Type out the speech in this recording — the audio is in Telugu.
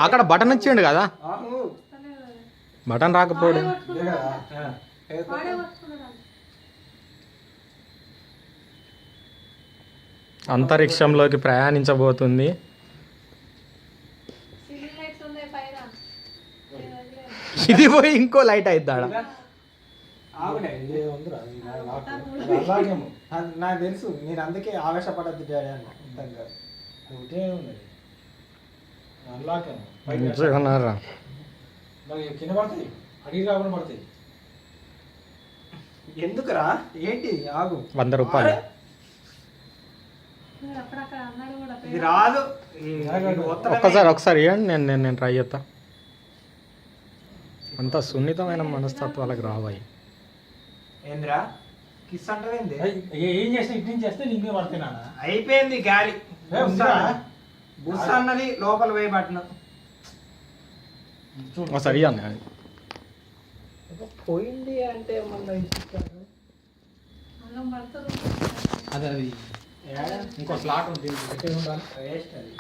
అక్కడ బటన్ వచ్చిండు కదా, బటన్ రాకపోడు. అంతరిక్షంలోకి ప్రయాణించబోతుంది. ఇది పోయి ఇంకో లైట్ అయిద్దాడ. నాకు తెలుసు, నేను అందుకే ఆవేశపడద్దు డాడీ అన్న. ఒకటే ఉన్నది కింద పడతాయి, అడిగి రాకుండా పడతాయి. ఎందుకురా ఏంటి? ఆగు. 100 రూపాయలు ఇది రాదు. ఒకసారి ఇవ్వండి, నేను ట్రై చేస్తా. అంత సున్నితమైన మనస్తత్వాలకు రావాయి. ఏంద్రా కిస్ అంటేంది? ఏం చేస్తే ఇటు నుంచి చేస్తే నిన్నే పడుతున్నా. అయిపోయింది గాలి. బుస్ అన్నది లోపల పోయి పట్టిన ఒకసారి ఇవ్వండి. పోయింది అంటే అది ఇంకో స్లాట్ ఉంటుంది, ఉండాలి.